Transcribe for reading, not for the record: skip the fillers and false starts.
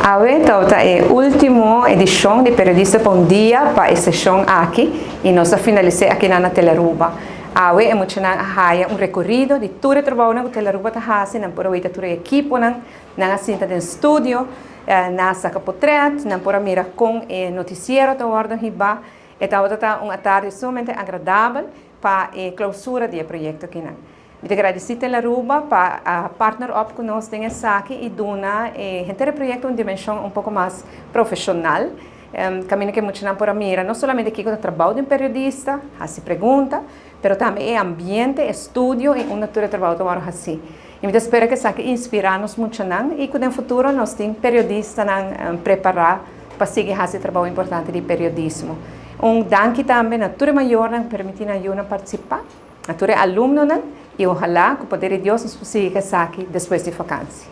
Esta é a última edição de Periodista para um Dia para a sessão aqui e nós finalizamos aqui na Teleruba. Awe é muito um recorrido de todo o trabalho na Teleruba está fazendo, por aí todo o equipe na cinta do estúdio, na saca portrait, na por mira com o noticiero da ordem riba. Esta é uma tarde somente agradável para a clausura do projeto aqui. Eu agradeço a Teleruba para partner up conosco nessa aqui e dar o projeto uma dimensão um pouco mais profissional. Caminho que muito por mira, não somente aqui com o trabalho de um periodista, assim pergunta, mas também é ambiente, estúdio e uma natura de trabalho do ar assim. E eu espero que isso inspire-nos muito e que no futuro nós temos periodistas preparar para seguir esse trabalho importante de periodismo. Danke também a toda maior que permitir a participar, a toda aluno e ojalá que o poder de Deus nos consiga aqui depois de vacância.